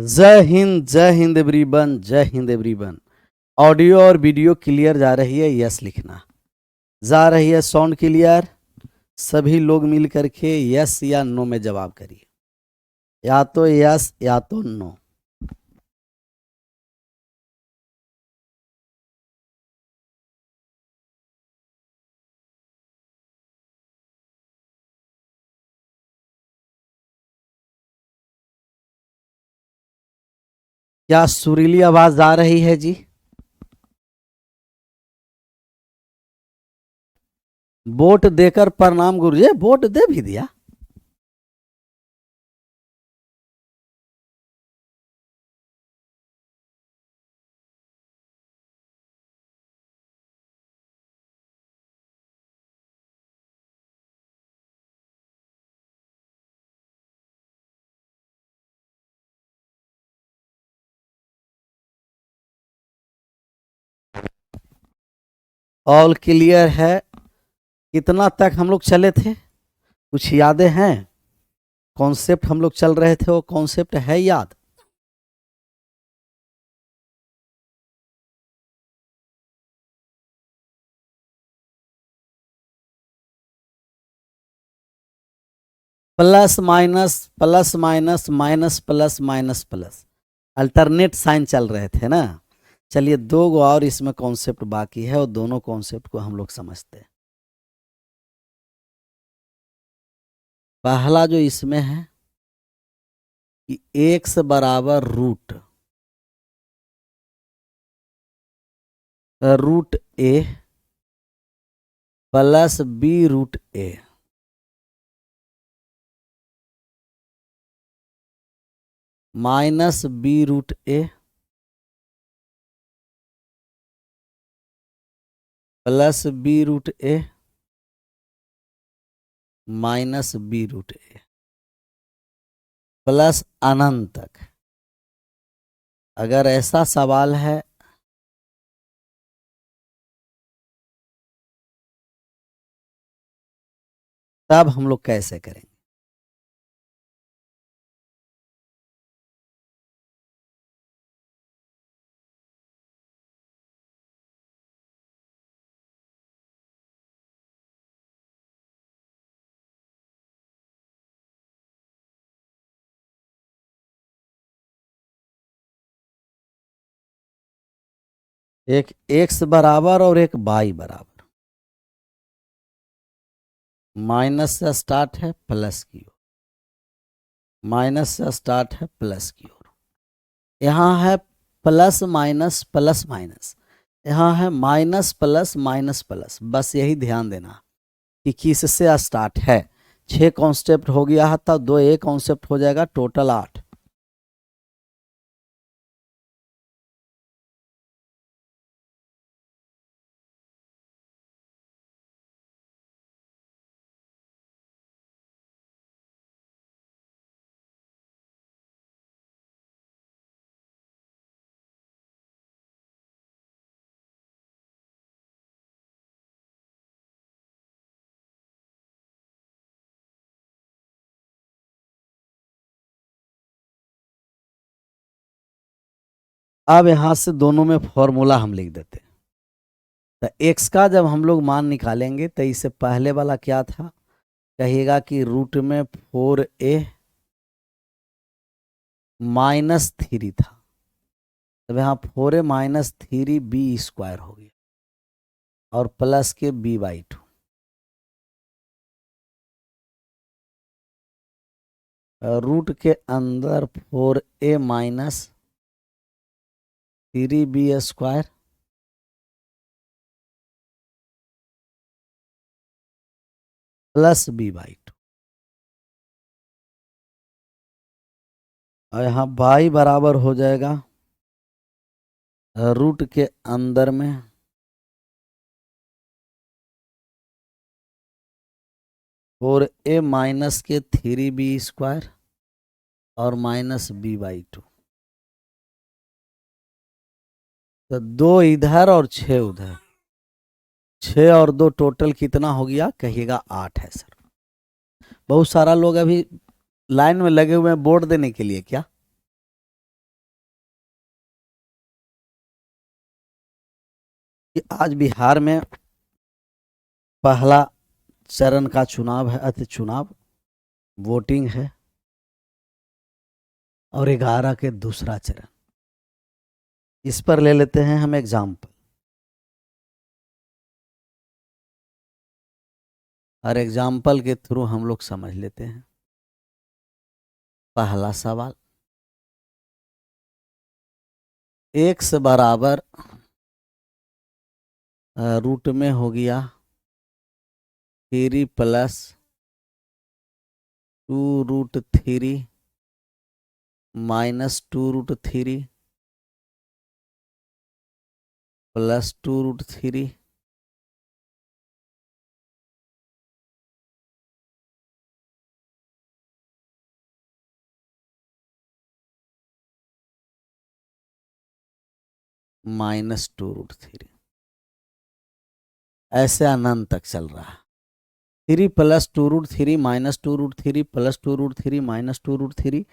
जय हिंद एवरीवन, जय Hind everyone. Audio और वीडियो क्लियर जा रही है? यस लिखना। जा रही है साउंड क्लियर? सभी लोग मिल करके यस या नो में जवाब करिए, या तो यस या तो नो। क्या सुरीली आवाज आ रही है जी? वोट देकर प्रणाम गुरुजी। वोट दे भी दिया। ऑल क्लियर है? कितना तक हम लोग चले थे? कुछ यादें हैं? कॉन्सेप्ट हम लोग चल रहे थे, वो कॉन्सेप्ट है याद? Plus minus plus minus minus plus minus plus alternate sign चल रहे थे ना। चलिए, दो गो और इसमें कॉन्सेप्ट बाकी है और दोनों कॉन्सेप्ट को हम लोग समझते हैं। पहला जो इसमें है कि एक्स बराबर रूट ए प्लस बी रूट ए। माइनस बी रूट ए प्लस बी रूट ए माइनस बी रूट ए प्लस अनंत तक। अगर ऐसा सवाल है तब हम लोग कैसे करेंगे? एक एक्स बराबर और एक वाई बराबर। माइनस से स्टार्ट है प्लस की ओर, माइनस से स्टार्ट है प्लस की ओर। यहाँ है प्लस माइनस प्लस माइनस, यहाँ है माइनस प्लस माइनस प्लस। बस यही ध्यान देना कि किससे स्टार्ट है। 6 कॉन्सेप्ट हो गया है, तब 2 एक कॉन्सेप्ट हो जाएगा, टोटल 8। अब यहां से दोनों में फॉर्मूला हम लिख देते हैं। तो एक्स का जब हम लोग मान निकालेंगे तो इससे पहले वाला क्या था? कहिएगा कि रूट में 4a माइनस 3 था। तब यहाँ 4a माइनस 3b स्क्वायर हो गया और प्लस के b/2। रूट के अंदर 4a minus 3b square plus b/2। और यहाँ y बराबर हो जाएगा रूट के अंदर में 4a माइनस के 3b स्क्वायर और माइनस b/2। तो 2 इधर और 6 उधर, 6 और 2 टोटल कितना हो गया? कहिएगा 8 है सर। बहुत सारा लोग अभी लाइन में लगे हुए हैं वोट देने के लिए क्या? कि आज बिहार में पहला चरण का चुनाव है, अति चुनाव वोटिंग है, और 11 के दूसरा चरण। इस पर ले लेते हैं हम एग्जाम्पल, और एग्जाम्पल के थ्रू हम लोग समझ लेते हैं। पहला सवाल, x बराबर रूट में हो गया 3 प्लस 2√3 माइनस 2√3 प्लस 2√3 माइनस 2√3, ऐसे अनंत तक चल रहा है। 3 plus 2√3 minus 2√3 plus 2√3 minus 2√3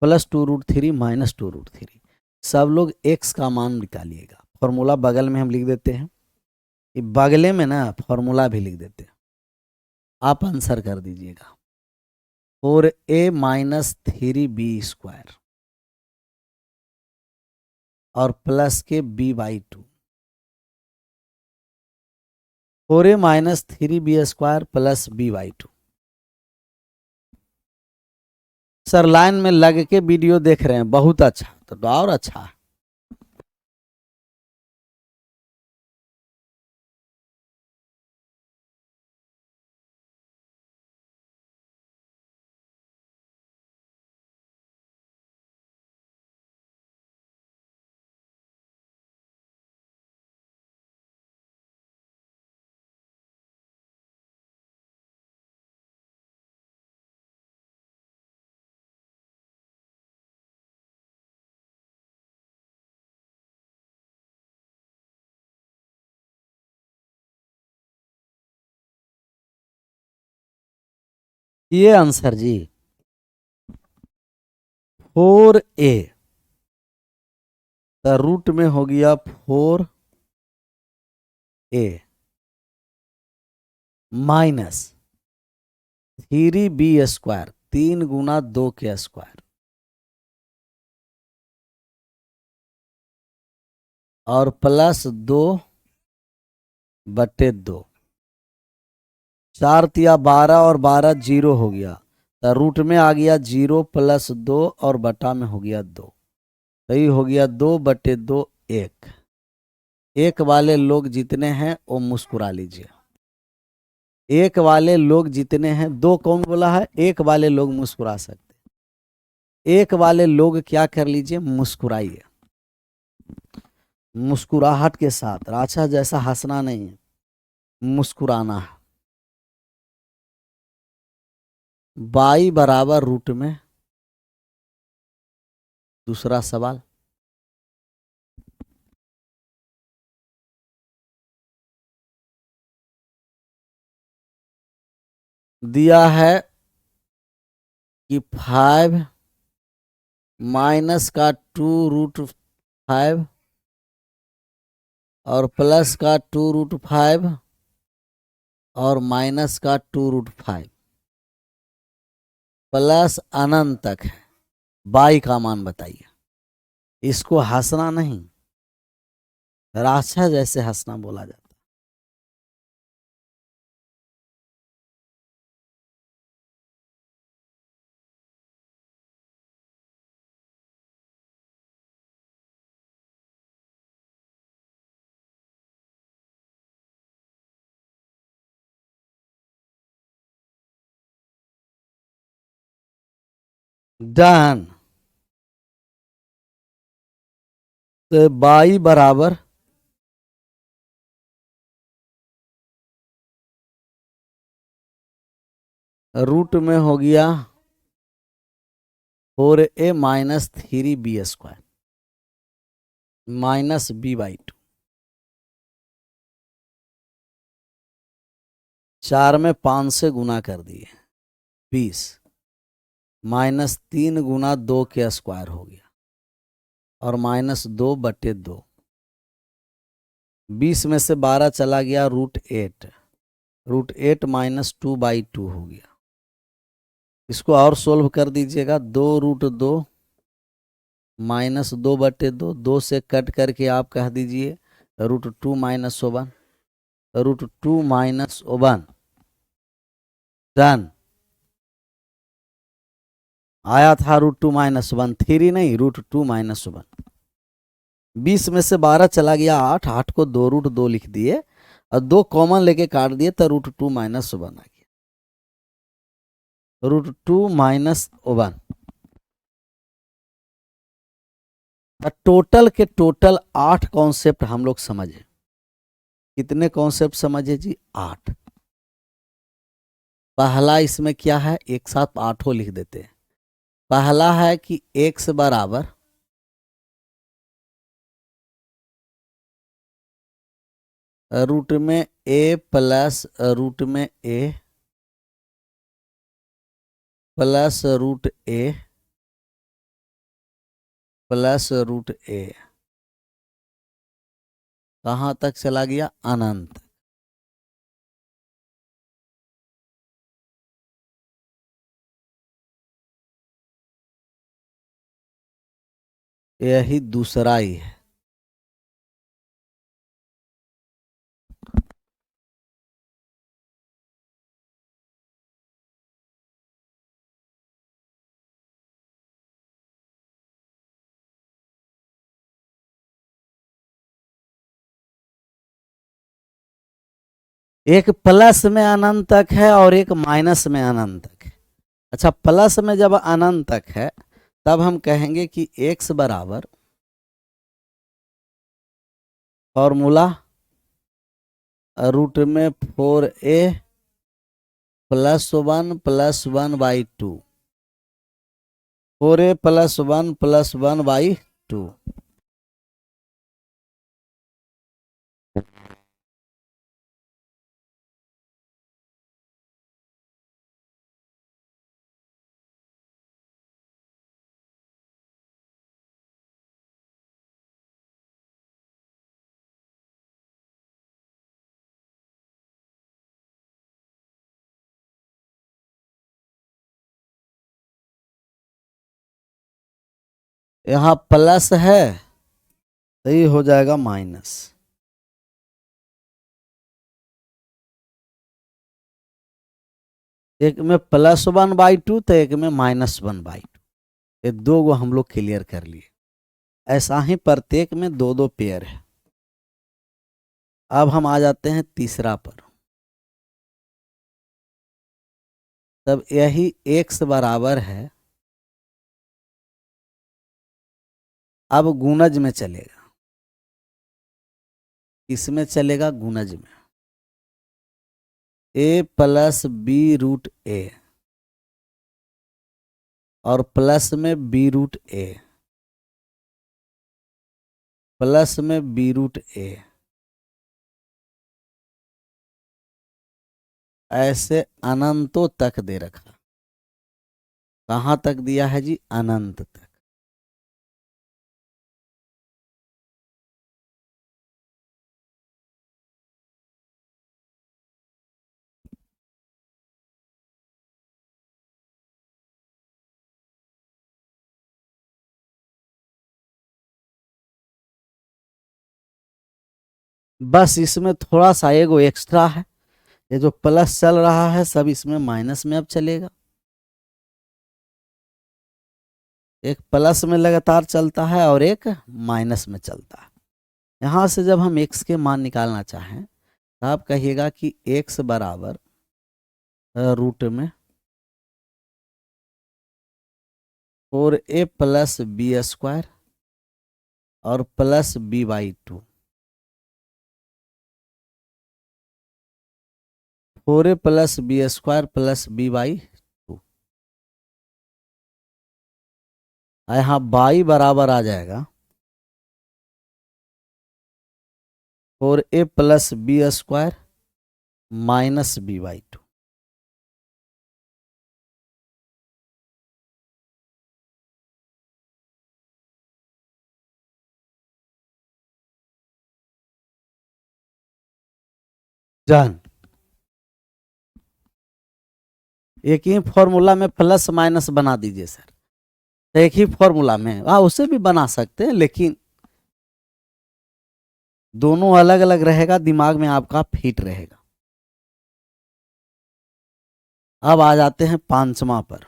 plus 2√3 minus 2√3, सब लोग x का मान निकालिएगा। फॉर्मूला बगल में हम लिख देते हैं, ये बगले में ना फॉर्मूला भी लिख देते हैं, आप आंसर कर दीजिएगा। 4a माइनस 3b² और प्लस के b/2, 4a minus 3b² plus b/2। Sir line में लग के वीडियो देख रहे हैं, बहुत अच्छा, तो और अच्छा है। ये आंसर जी 4a तो रूट में हो गया 4a माइनस 3b², 3 गुना 2 के स्क्वायर, और प्लस 2/2, 4 तिया 12 और 12 जीरो हो गया, तो रूट में आ गया 0 प्लस 2 और बटा में हो गया 2, तो ये हो गया 2/2 1। एक वाले लोग जितने हैं वो मुस्कुरा लीजिए। एक वाले लोग जितने हैं, दो कौन बोला है? एक वाले लोग मुस्कुरा सकते, एक वाले लोग क्या कर लीजिए, मुस्कुराइए। मुस्कुराहट के साथ, राछा जैसा हंसना नहीं है, मुस्कुराना है। बाई बराबर रूट में, दूसरा सवाल, दिया है कि 5 माइनस का 2√5 और प्लस का 2√5 और माइनस का 2√5 प्लस अनंत तक है। बाई का मान बताइए। इसको हंसना नहीं, राछा जैसे हंसना बोला जाता है। डन। तो बाई बराबर रूट में हो गया 4a minus 3b² minus b/2, 4 में 5 से गुना कर दिए 20, माइनस 3 गुना 2 के स्क्वायर हो गया, और माइनस 2/2, 20 में से 12 चला गया, √8, √8 माइनस 2/2 हो गया। इसको और सोल्व कर दीजिएगा, 2√2 माइनस 2/2, 2 से कट करके आप कह दीजिए √2 माइनस 1, √2 माइनस 1, डन। आया था √2 माइनस 1, 3 नहीं, √2 माइनस 1। 20 में से 12 चला गया 8, 8 को 2√2 लिख दिए और 2 कॉमन लेके काट दिए तो √2 माइनस 1 आ गया, √2 माइनस 1। टोटल के टोटल 8 कॉन्सेप्ट हम लोग समझे। कितने कॉन्सेप्ट समझे जी? 8। पहला इसमें क्या है, एक साथ 8 लिख देते हैं। पहला है कि x बराबर रूट में a प्लस रूट में a plus root a plus root a, कहाँ तक चला गया? अनंत। यही दूसरा ही है। एक प्लस में अनंत तक है और एक माइनस में अनंत तक है। अच्छा, प्लस में जब अनंत तक है तब हम कहेंगे कि x बराबर फॉर्मूला रूट में 4a plus 1 plus 1/2, 4a plus 1 plus 1/2। यहाँ प्लस है तो ये हो जाएगा माइनस। एक में +1/2 तो एक में -1/2। ये 2 गो हम लोग क्लियर कर लिए। ऐसा ही प्रत्येक में 2-2 पेयर है। अब हम आ जाते हैं तीसरा पर। तब यही x बराबर है, अब गुणज में चलेगा। इसमें चलेगा गुणज में, a प्लस b√a और प्लस में b√a प्लस में b√a, ऐसे अनंतों तक दे रखा। कहाँ तक दिया है जी? अनंत तक। बस इसमें थोड़ा सा एगो एक्स्ट्रा है, ये जो प्लस चल रहा है सब इसमें माइनस में अब चलेगा। एक प्लस में लगातार चलता है और एक माइनस में चलता है। यहाँ से जब हम x के मान निकालना चाहें तो आप कहिएगा कि x बराबर रूट में 4a प्लस b² और plus b/2, 4a plus b² plus b/2। यहाँ बाई बराबर आ जाएगा 4a plus b² minus b/2। Done. एक ही फॉर्मूला में प्लस माइनस बना दीजिए सर, एक ही फॉर्मूला में। उसे भी बना सकते हैं, लेकिन दोनों अलग अलग रहेगा, दिमाग में आपका फिट रहेगा। अब आ जाते हैं पांचवा पर।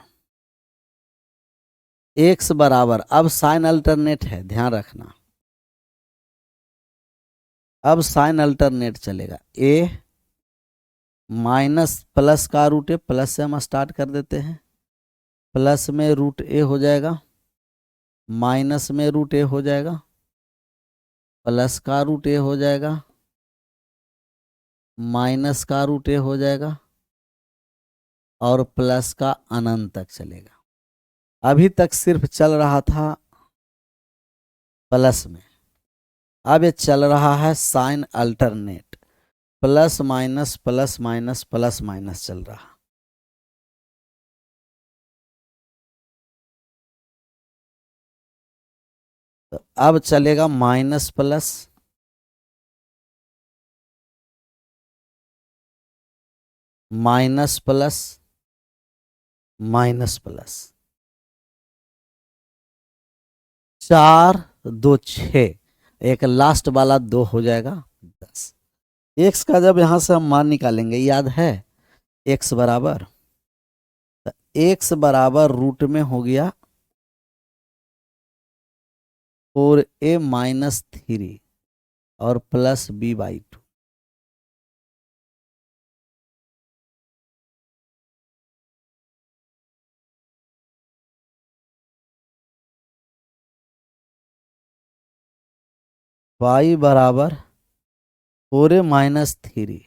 एक्स बराबर, अब साइन अल्टरनेट है, ध्यान रखना। अब साइन अल्टरनेट चलेगा। ए माइनस प्लस का रूट ए, प्लस से हम स्टार्ट कर देते हैं। प्लस में रूट ए हो जाएगा, माइनस में रूट ए हो जाएगा, प्लस का रूट ए हो जाएगा, माइनस का रूट ए हो जाएगा, और प्लस का अनंत तक चलेगा। अभी तक सिर्फ चल रहा था प्लस में, अब ये चल रहा है sign alternate, plus minus plus minus plus minus चल रहा। तो अब चलेगा minus plus, minus plus, minus plus, 4 2 6, एक लास्ट वाला 2 हो जाएगा 10। एक्स का जब यहां से हम मान निकालेंगे, याद है एक्स बराबर, तो एक्स बराबर रूट में हो गया 4a माइनस 3 और प्लस b/2। y बराबर 4a माइनस 3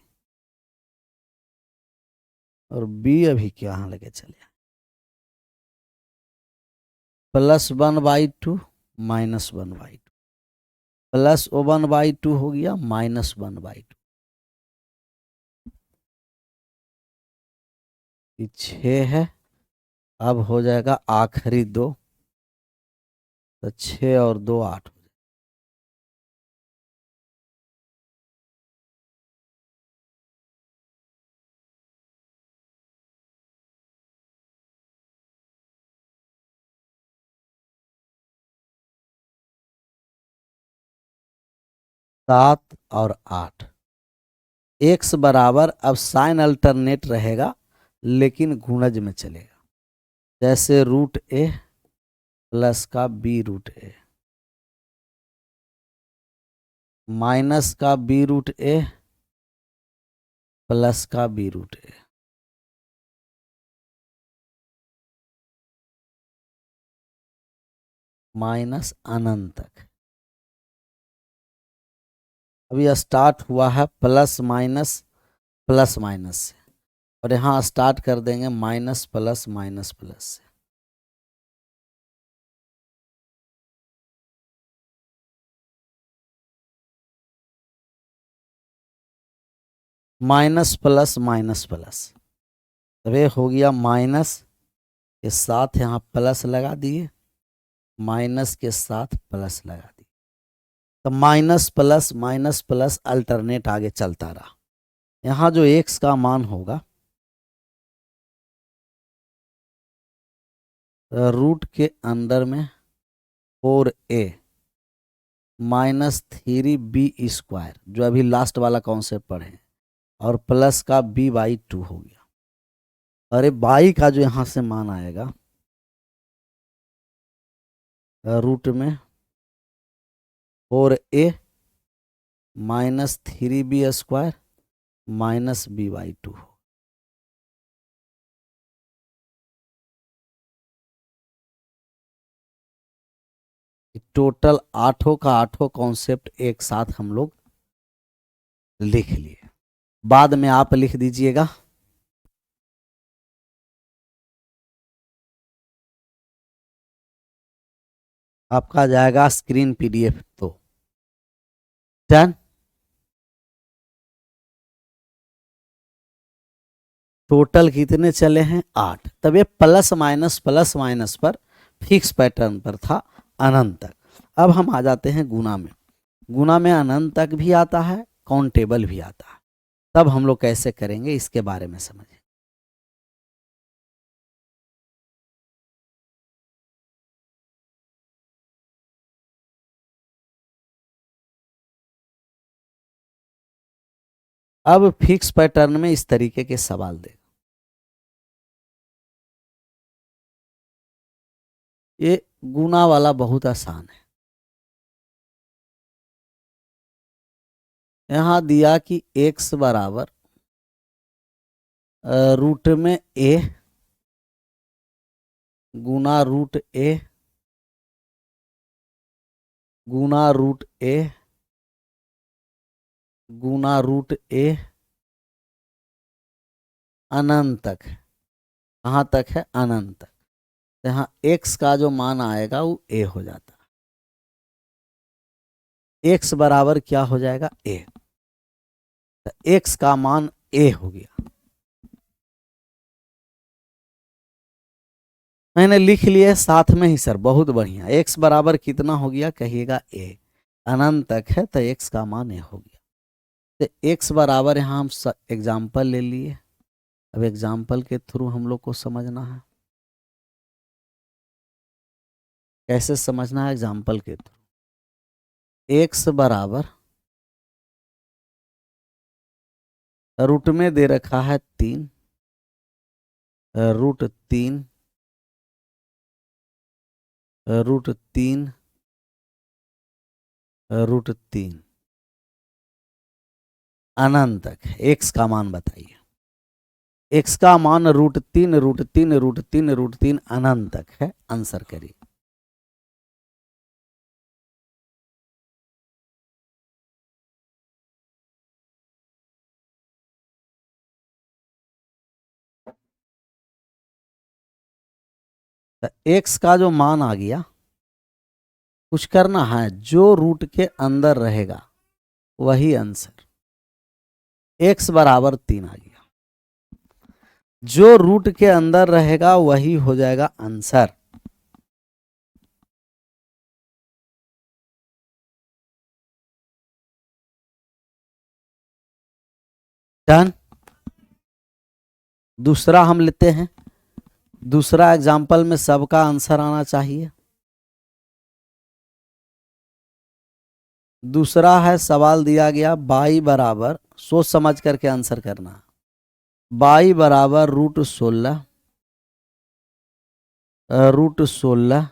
और b अभी क्या लेके चले, प्लस 1/2 माइनस 1/2, प्लस 1/2 हो गया माइनस 1/2। 6 है, अब हो जाएगा आखिरी 2, तो 6 और 2 8 हो जाएगा। सात और 8। एक्स बराबर, अब साइन अल्टरनेट रहेगा लेकिन गुणज में चलेगा। जैसे रूट ए प्लस का बी रूट ए, माइनस का बी रूट ए प्लस का बी रूट ए, माइनस अनंत तक। अभी स्टार्ट हुआ है प्लस माइनस प्लस माइनस से, और यहाँ स्टार्ट कर देंगे माइनस प्लस माइनस प्लस से। माइनस प्लस माइनस प्लस, अब ये हो गया माइनस के साथ यहाँ प्लस लगा दिए, माइनस के साथ प्लस लगा दिए, तो माइनस प्लस अल्टरनेट आगे चलता रहा। यहाँ जो एक्स का मान होगा, रूट के अंदर में 4a माइनस 3b², जो अभी लास्ट वाला कॉन्सेप्ट पढ़े, और प्लस का b/2 हो गया। अरे बाई का जो यहां से मान आएगा, रूट में 4a minus 3b² minus b/2 हो। टोटल आठों का आठों कॉन्सेप्ट एक साथ हम लोग लिख लिए, बाद में आप लिख दीजिएगा। आपका जाएगा स्क्रीन पीडीएफ। तो डन। टोटल कितने चले हैं 8। तब ये प्लस माइनस पर फिक्स पैटर्न पर था अनंत तक। अब हम आ जाते हैं गुना में। गुना में अनंत तक भी आता है, काउंटेबल भी आता है। तब हम लोग कैसे करेंगे इसके बारे में समझें। अब फिक्स पैटर्न में इस तरीके के सवाल दे, ये गुना वाला बहुत आसान है। यहां दिया कि x बराबर रूट में a गुना रूट a गुना रूट a गुना रूट a अनंत तक है। कहाँ तक है? अनंत तक। तो यहाँ x का जो मान आएगा वो a हो जाता है। x बराबर क्या हो जाएगा? a। तो x का मान a हो गया। मैंने लिख लिया साथ में ही सर, बहुत बढ़िया। x बराबर कितना हो गया कहिएगा? a। अनंत तक है तो x का मान a हो गया। तो x बराबर यहाँ हम एग्जाम्पल ले लिए। अब एग्जाम्पल के थ्रू हम लोग को समझना है। कैसे समझना है? एग्जाम्पल के थ्रू। x बराबर रूट में दे रखा है 3, रूट 3 रूट 3 रूट 3 अनंत तक है। x का मान बताइए। x का मान रूट 3 रूट 3 रूट 3 रूट 3 अनंत तक है। आंसर करिए। तो x का जो मान आ गया, कुछ करना है, जो रूट के अंदर रहेगा वही आंसर। x बराबर 3 आ गया, जो रूट के अंदर रहेगा वही हो जाएगा आंसर। डन। दूसरा हम लेते हैं। दूसरा एग्जाम्पल में सबका आंसर आना चाहिए। दूसरा है, सवाल दिया गया y बराबर, सोच समझ करके आंसर करना। y बराबर रूट 16 रूट 16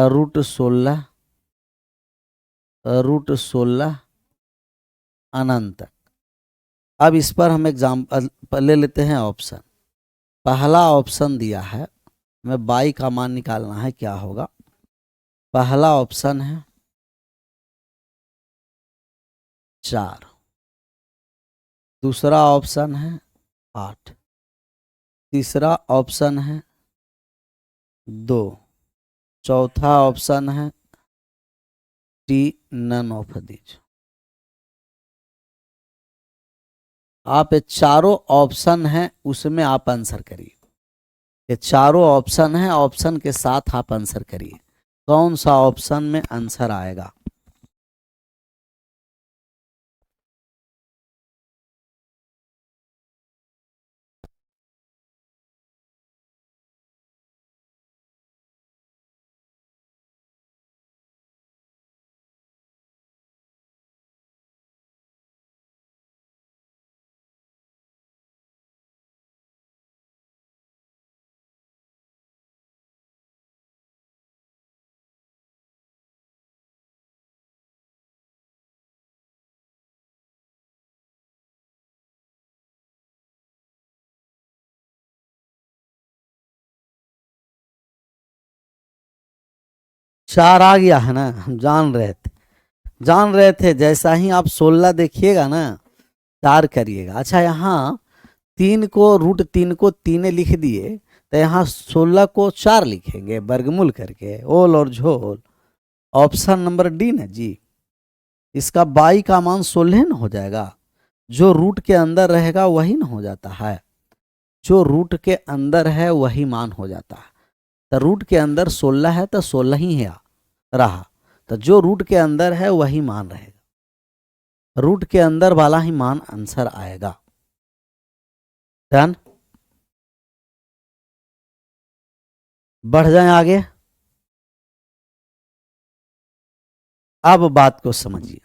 रूट 16 रूट 16 अनंत। अब इस पर हम एग्जाम्पल ले लेते हैं ऑप्शन। पहला ऑप्शन दिया है, हमें y का मान निकालना है, क्या होगा। पहला ऑप्शन है 4, दूसरा ऑप्शन है 8, तीसरा ऑप्शन है 2, चौथा ऑप्शन है टी नन ऑफ दीज। आप ये चारों ऑप्शन हैं उसमें आप आंसर करिए। ये चारों ऑप्शन हैं, ऑप्शन के साथ आप आंसर करिए। कौन सा ऑप्शन में आंसर आएगा? चार आ गया है ना, हम जान रहे थे। जैसा ही आप 16 देखिएगा ना, 4 करिएगा। अच्छा, यहाँ 3 को रूट 3 को 3 लिख दिए, तो यहाँ 16 को 4 लिखेंगे वर्गमूल करके, ओल और झोल। ऑप्शन नंबर डी ना जी। इसका y का मान 16 न हो जाएगा। जो रूट के अंदर रहेगा वही न हो जाता है। जो रूट के अंदर है वही मान हो जाता है। तो रूट के अंदर 16 है तो 16 ही है रहा। तो जो रूट के अंदर है वही मान रहेगा। रूट के अंदर वाला ही मान आंसर आएगा। डन। बढ़ जाएं आगे। अब बात को समझिए।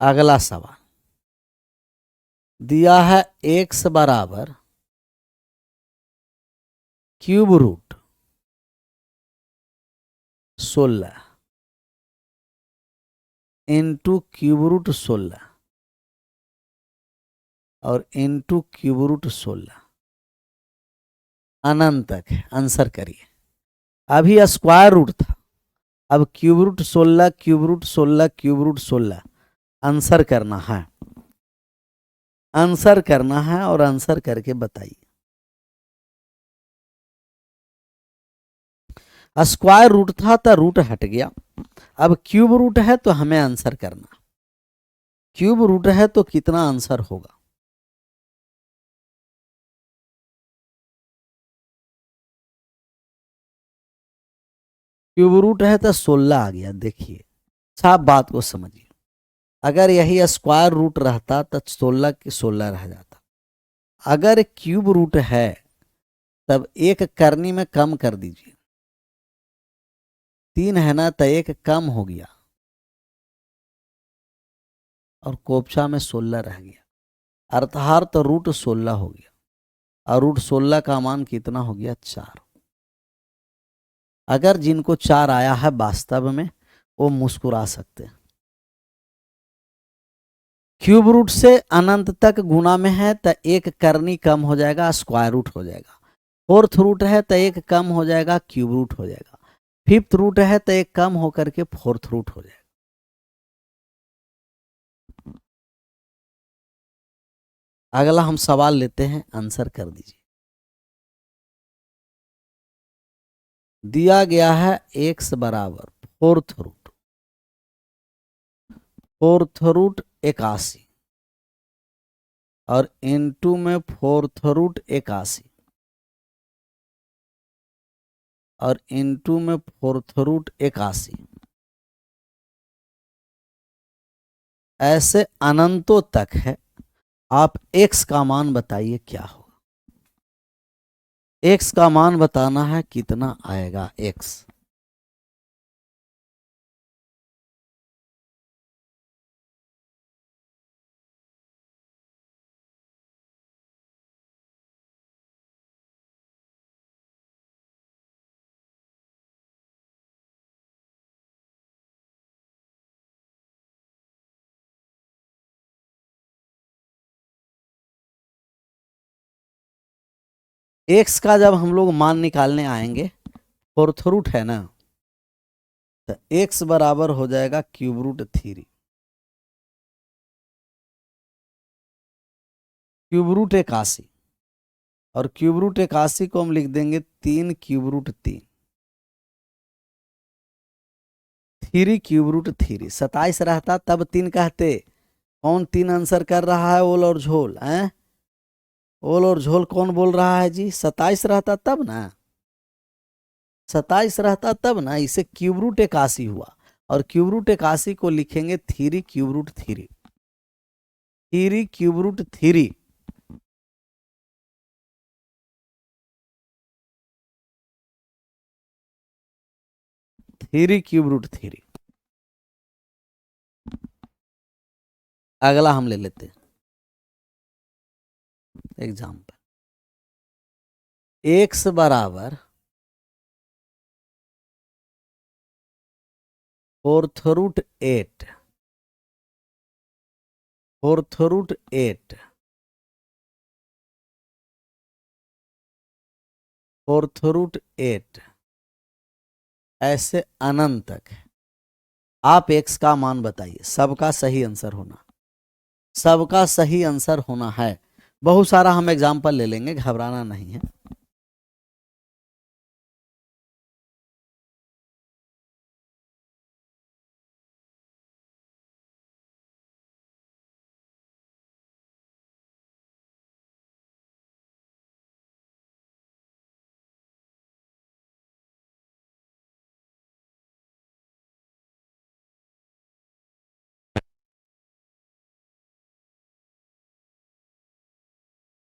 अगला सवाल दिया है x बराबर cube root 16 into cube root 16 और इंटू क्यूब रूट 16 अनंत तक है। आंसर करिए। अभी स्क्वायर रूट था, अब cube root 16 cube root 16 cube root 16 answer करना है। आंसर करना है और आंसर करके बताइए। स्क्वायर रूट था तो रूट हट गया, अब क्यूब रूट है तो हमें आंसर करना। क्यूब रूट है तो कितना आंसर होगा? क्यूब रूट है तो 16 आ गया। देखिए साफ बात को समझिए। अगर यही स्क्वायर रूट रहता तो 16 के 16 रह जाता। अगर क्यूब रूट है तब एक करनी में कम कर दीजिए। 3 है ना तो एक कम हो गया और कोपचा में 16 रह गया, अर्थात तो रूट 16 हो गया और रूट 16 का मान कितना हो गया? 4। अगर जिनको 4 आया है वास्तव में वो मुस्कुरा सकते हैं। क्यूब रूट से अनंत तक गुना में है तो एक करनी कम हो जाएगा, स्क्वायर रूट हो जाएगा। फोर्थ रूट है तो एक कम हो जाएगा, क्यूब रूट हो जाएगा। फिफ्थ रूट है तो एक कम होकर के फोर्थ रूट हो जाएगा। अगला हम सवाल लेते हैं, आंसर कर दीजिए। दिया गया है x बराबर फोर्थ रूट 81 और इनटू में फोर्थ रूट 81 और इनटू में फोर्थ रूट 81, ऐसे अनंतों तक है। आप x का मान बताइए क्या होगा? x का मान बताना है, कितना आएगा x? x का जब हम लोग मान निकालने आएंगे, फोर्थ रूट है ना, तो x बराबर हो जाएगा क्यूब रूट 3। क्यूब रूट 81 और क्यूब रूट 81 को हम लिख देंगे 3 क्यूब रूट 3। 3 क्यूब रूट 3 27 रहता तब 3 कहते। कौन 3 आंसर कर रहा है? ओल और झोल हैं? ओल और झोल कौन बोल रहा है जी? 27 रहता तब ना, 27 रहता तब ना। इसे क्यूब रूट 81 हुआ और क्यूब रूट 81 को लिखेंगे 3 cube root 3। 3 cube root 3 3 cube root 3। अगला हम ले लेते हैं एग्जाम्पल। x बराबर fourth root 8 fourth root 8 fourth root 8 ऐसे अनंत तक है। आप x का मान बताइए। सबका सही आंसर होना, सबका सही आंसर होना है। बहुत सारा हम एग्जाम्पल ले लेंगे, घबराना नहीं है।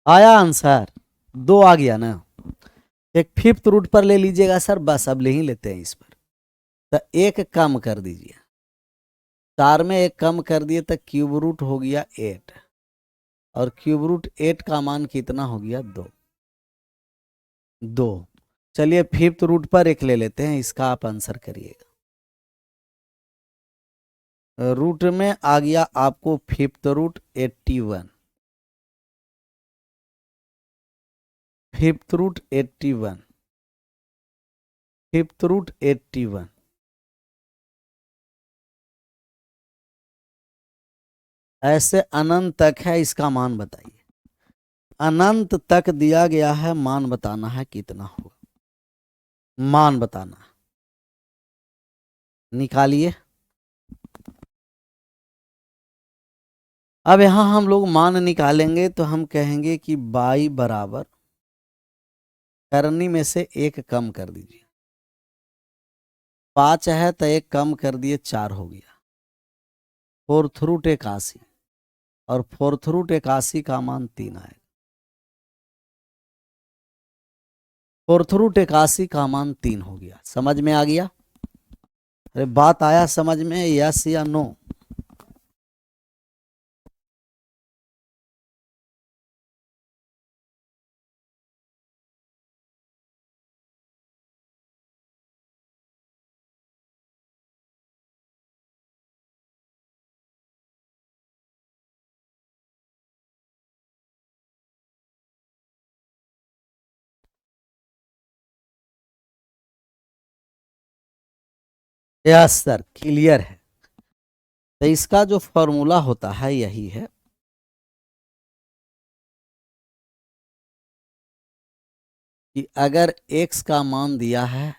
आया आंसर, 2 आ गया ना। एक फिफ्थ रूट पर ले लीजिएगा सर, बस अब ले ही लेते हैं इस पर। तो एक कम कर दीजिए, 4 में एक कम कर दिए तो क्यूब रूट हो गया 8, और क्यूब रूट 8 का मान कितना हो गया 2। चलिए फिफ्थ रूट पर एक ले लेते हैं, इसका आप आंसर करिएगा। रूट में आ गया आपको fifth root 81, fifth root 81, fifth root 81। ऐसे अनंत तक है, इसका मान बताइए। अनंत तक दिया गया है, मान बताना है कितना होगा, मान बताना है, निकालिए। अब यहां हम लोग मान निकालेंगे तो हम कहेंगे कि बाई बराबर करनी में से एक कम कर दीजिए। 5 है तो एक कम कर दिए, 4 हो गया। फोर्थ रूट 81, और फोर्थ रूट 81 का मान 3 आएगा। फोर्थ रूट 81 का मान 3 हो गया। समझ में आ गया? अरे बात आया समझ में, यस या नो? यस सर, क्लियर है। तो इसका जो फॉर्मूला होता है यही है, कि अगर x का मान दिया है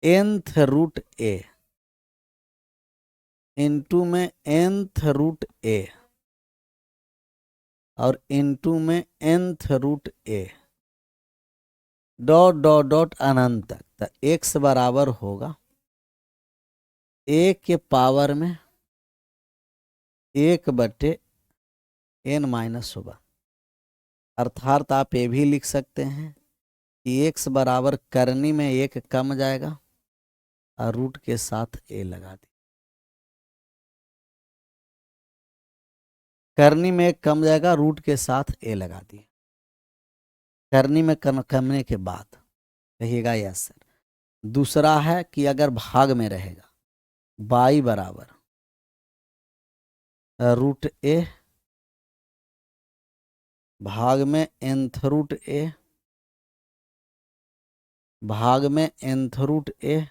nth रूट a इंटू में nth रूट a और इंटू में nth root a dot dot dot अनंत तक, तो x बराबर होगा a के पावर में 1/n-1। अर्थात आप ये भी लिख सकते हैं कि x बराबर करनी में एक कम जाएगा और रूट के साथ a लगा दी। करनी में एक कम जाएगा, रूट के साथ a लगा दी। करनी में कमने के बाद कहिएगा यस सर। दूसरा है कि अगर भाग में रहेगा, बाई बराबर रूट a भाग में nth रूट a भाग में nth रूट a,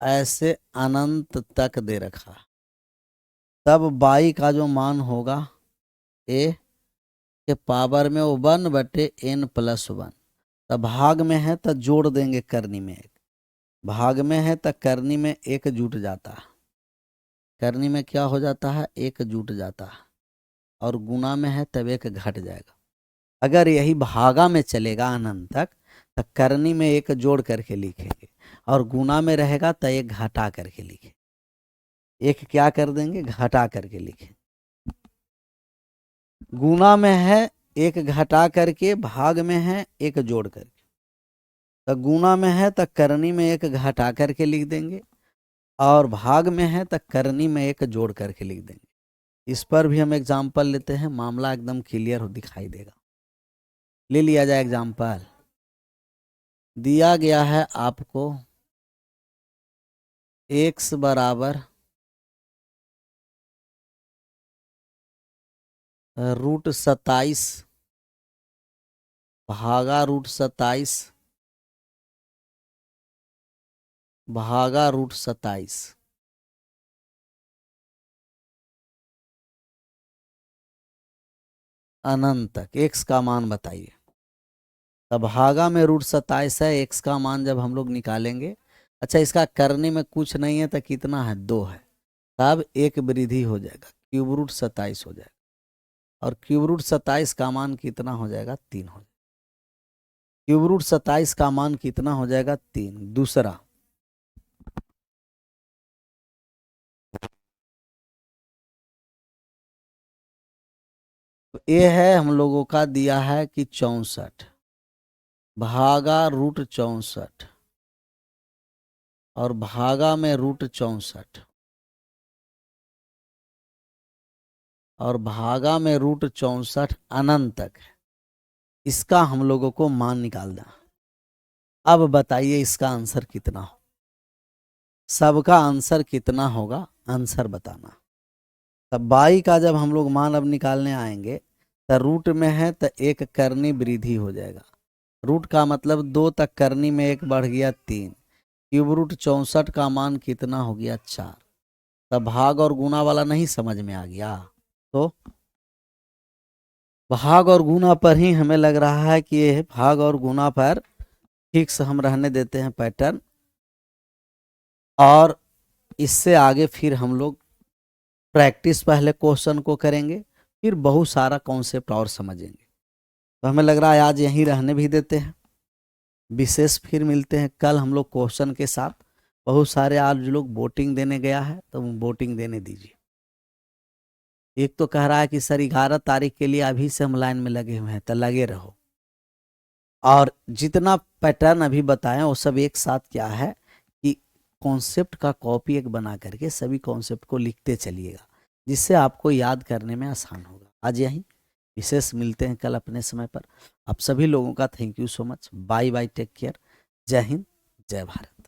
ऐसे अनंत तक दे रखा। तब बाई का जो मान होगा a के पावर में वो 1/n+1। तब भाग में है तो जोड़ देंगे करनी में एक, भाग में है तो करनी में एक जुट जाता है, करनी में क्या हो जाता है, एक जुट जाता है, और गुना में है तब एक घट जाएगा। अगर यही भागा में चलेगा अनंत तक तो करनी में एक जोड़ करके लिखेंगे, और गुना में रहेगा तो एक घटा करके लिखेंगे। एक क्या कर देंगे, घटा करके लिखें। गुना में है एक घटा करके, भाग में है एक जोड़ करके। तो गुना में है तो करनी में एक घटा करके लिख देंगे, और भाग में है तो करनी में एक जोड़ करके लिख देंगे। इस पर भी हम एग्जाम्पल लेते हैं, मामला एकदम क्लियर हो दिखाई देगा। ले लिया जाए एग्जाम्पल। दिया गया है आपको x बराबर √27 भागा √27 भागा √27। अनंत तक x का मान बताइए। तब भागा में √27 है, x का मान जब हम लोग निकालेंगे, अच्छा इसका करने में कुछ नहीं है तो कितना है, 2 है, तब एक वृद्धि हो जाएगा, क्यूब रूट 27 हो जाएगा, और क्यूब रूट 27 का मान कितना हो जाएगा, 3 हो जाएगा। क्यूब रूट 27 का मान कितना हो जाएगा, 3। दूसरा ये है हम लोगों का दिया है कि 64 भागा √64 और भागा में √64 और भागा में √64 अनंत तक है। इसका हम लोगों को मान निकालना। अब बताइए इसका आंसर कितना हो। सबका आंसर कितना होगा, आंसर बताना। तब बाई का जब हम लोग मान अब निकालने आएंगे तो रूट में है तो एक करनी वृद्धि हो जाएगा। रूट का मतलब 2 तक करनी में 1 बढ़ गया 3, क्यूब रूट 64 का मान कितना हो गया 4। तब भाग और गुना वाला नहीं समझ में आ गया, तो भाग और गुना पर ही हमें लग रहा है कि ये भाग और गुना पर ठीक से हम रहने देते हैं पैटर्न, और इससे आगे फिर हम लोग प्रैक्टिस पहले क्वेश्चन को करेंगे, फिर बहुत सारा कॉन्सेप्ट और समझेंगे। तो हमें लग रहा है आज यहीं रहने भी देते हैं, विशेष फिर मिलते हैं कल हम लोग क्वेश्चन के साथ। बहुत सारे आज लोग वोटिंग देने गया है तो वोटिंग देने दीजिए। एक तो कह रहा है कि सर 11 तारीख के लिए अभी से हम लाइन में लगे हुए हैं, तो लगे रहो। और जितना पैटर्न अभी बताएं वो सब एक साथ क्या है कि कॉन्सेप्ट का कॉपी एक बना करके सभी कॉन्सेप्ट को लिखते चलिएगा, जिससे आपको याद करने में आसान होगा। आज यहीं विशेष मिलते हैं कल अपने समय पर। आप सभी लोगों का thank you so much. Bye bye, take care, जय हिंद, जय भारत।